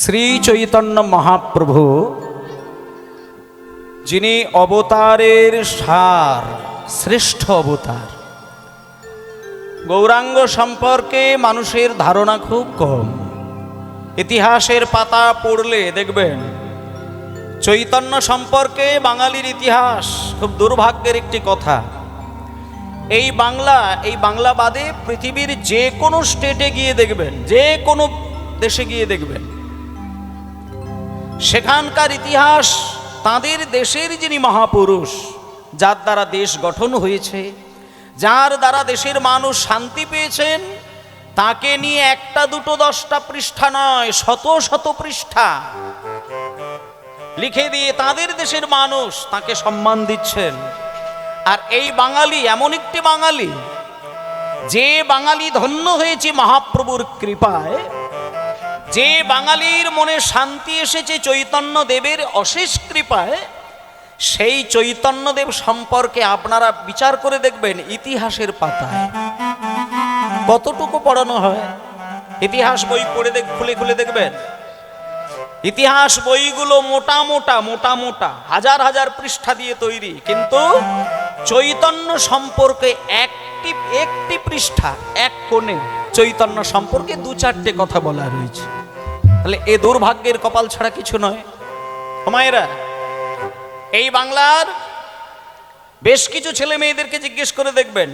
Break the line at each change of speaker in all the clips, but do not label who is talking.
শ্রী চৈতন্য মহাপ্রভু যিনি অবতারের সার, শ্রেষ্ঠ অবতার, গৌরাঙ্গ সম্পর্কে মানুষের ধারণা খুব কম। ইতিহাসের পাতা পড়লে দেখবেন চৈতন্য সম্পর্কে বাঙালির ইতিহাস খুব দুর্ভাগ্যের একটি কথা। এই বাংলা বাদে পৃথিবীর যে কোনো স্টেটে গিয়ে দেখবেন, যে কোনো দেশে গিয়ে দেখবেন, সেখানকার ইতিহাস তাদের দেশের যিনি মহাপুরুষ, যার দ্বারা দেশ গঠন হয়েছে, যার দ্বারা দেশের মানুষ শান্তি পেয়েছেন, তাকে নিয়ে একটা দুটো 10টা পৃষ্ঠা নয়, শত শত পৃষ্ঠা লিখে দিয়ে তাদের দেশের মানুষ তাকে সম্মান দিচ্ছেন। আর এই বাঙালি এমন একটি বাঙালি, যে বাঙালি ধন্য হয়েছে মহাপ্রভুর কৃপায়, যে বাঙালির মনে শান্তি এসেছে চৈতন্য দেবের অশেষ কৃপায়, সেই চৈতন্যদেব সম্পর্কে আপনারা বিচার করে দেখবেন ইতিহাসের পাতায় কতটুকু পড়ানো হয়। ইতিহাস বই পড়ে খুলে খুলে দেখবেন, ইতিহাস বইগুলো মোটা মোটা হাজার হাজার পৃষ্ঠা দিয়ে তৈরি, কিন্তু চৈতন্য সম্পর্কে একটি পৃষ্ঠা, এক কোণে চৈতন্য সম্পর্কে 2-4টে কথা বলা রয়েছে। তাহলে এ দুর্ভাগ্যের কপাল ছাড়া কিছু নয়। মায়েরা, এই বাংলার বেশ কিছু ছেলে মেয়েদেরকে জিজ্ঞেস করে দেখবেন,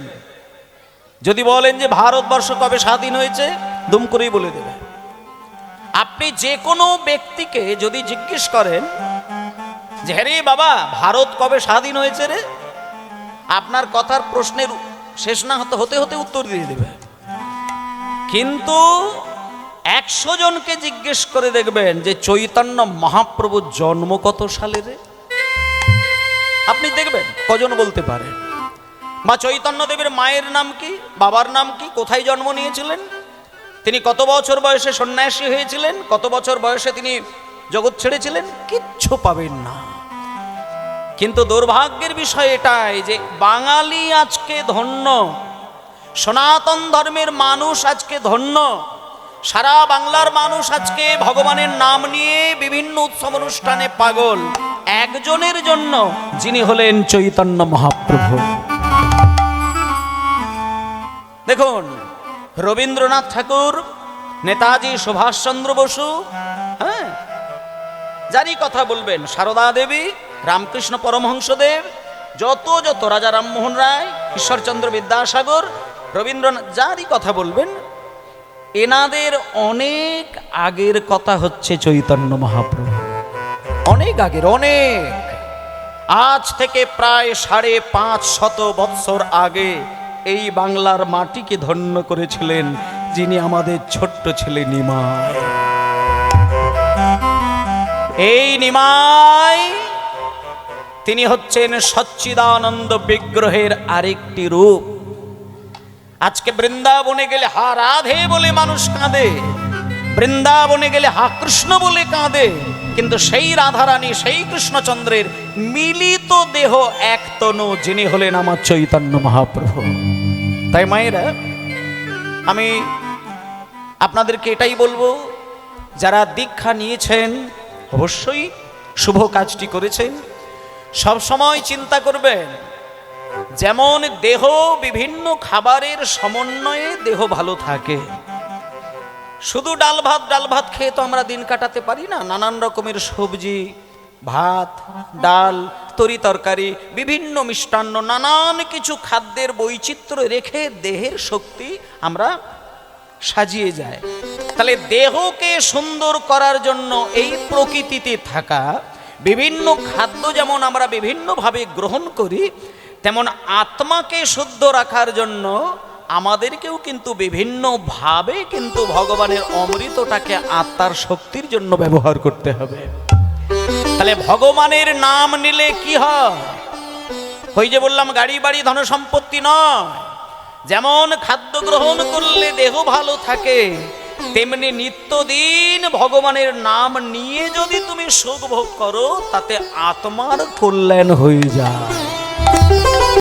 যদি বলেন যে ভারতবর্ষ কবে স্বাধীন হয়েছে, দুম করেই বলে দেবে। আপনি যে কোনো ব্যক্তিকে যদি জিজ্ঞেস করেন যে হ্যাঁ রে বাবা, ভারত কবে স্বাধীন হয়েছে রে, আপনার কথার প্রশ্নের শেষ না হতে হতে উত্তর দিয়ে দেবে। কিন্তু 100 জনকে জিজ্ঞেস করে দেখবেন যে চৈতন্য মহাপ্রভুর জন্ম কত সালে রে, আপনি দেখবেন কজন বলতে পারেন। বা চৈতন্য দেবের মায়ের নাম কি, বাবার নাম কি, কোথায় জন্ম নিয়েছিলেন, তিনি কত বছর বয়সে সন্ন্যাসী হয়েছিলেন, কত বছর বয়সে তিনি জগৎ ছেড়েছিলেন, কিচ্ছু পাবেন না। কিন্তু দুর্ভাগ্যের বিষয় এটাই যে বাঙালি আজকে ধন্য, সনাতন ধর্মের মানুষ আজকে ধন্য, সারা বাংলার মানুষ আজকে ভগবানের নাম নিয়ে বিভিন্ন উৎসব অনুষ্ঠানে পাগল একজনের জন্য, যিনি হলেন চৈতন্য মহাপ্রভু। দেখুন, রবীন্দ্রনাথ ঠাকুর, নেতাজি সুভাষচন্দ্র বসু, হ্যাঁ, যারই কথা বলবেন, সারদা দেবী, রামকৃষ্ণ পরমহংসদেব, যত রাজা রামমোহন রায়, ঈশ্বরচন্দ্র বিদ্যাসাগর, রবীন্দ্রনাথ, যারই কথা বলবেন, এনাদের অনেক আগের কথা হচ্ছে চৈতন্য মহাপ্রভু। অনেক আগের, অনেক, আজ থেকে প্রায় 550 বৎসর আগে এই বাংলার মাটিকে ধন্য করেছিলেন যিনি আমাদের ছোট্ট ছেলে নিমাই। এই নিমাই তিনি হচ্ছেন সচ্চিদানন্দ বিগ্রহের আরেকটি রূপ। আজকে বৃন্দাবনে গেলে হা রাধে বলে মানুষ কাঁদে, বৃন্দাবনে গেলে হা কৃষ্ণ বলে কাঁদে, কিন্তু সেই রাধারানী, সেই কৃষ্ণচন্দ্রের মিলিত দেহ এক তনু, যিনি হলেন আমার চৈতন্য মহাপ্রভু। তাই মায়েরা, আমি আপনাদেরকে এটাই বলবো, যারা দীক্ষা নিয়েছেন অবশ্যই শুভ কাজটি করেছেন। সব সময় চিন্তা করবেন, যেমন দেহ বিভিন্ন খাবারের সমন্বয়ে দেহ ভালো থাকে। শুধু ডাল ভাত খেয়ে তো আমরা দিন কাটাতে পারি না। নানান রকমের সবজি, ভাত, ডাল, তরি তরকারি, বিভিন্ন মিষ্টান্ন, নানান কিছু খাদ্যের বৈচিত্র্য রেখে দেহের শক্তি আমরা সাজিয়ে যায়। তাহলে দেহকে সুন্দর করার জন্য এই প্রকৃতিতে থাকা বিভিন্ন খাদ্য যেমন আমরা বিভিন্নভাবে গ্রহণ করি, তেমন আত্মাকে শুদ্ধ রাখার জন্য আমাদেরকেও কিন্তু বিভিন্নভাবে কিন্তু ভগবানের অমৃতটাকে আত্মার শক্তির জন্য ব্যবহার করতে হবে। তাহলে ভগবানের নাম নিলে কি হয়? ওই যে বললাম, গাড়ি বাড়ি ধন সম্পত্তি নয়। যেমন খাদ্য গ্রহণ করলে দেহ ভালো থাকে, তেমনি নিত্যদিন ভগবানের নাম নিয়ে যদি তুমি সুখ ভোগ করো, তাতে আত্মার কল্যাণ হয়ে যায়।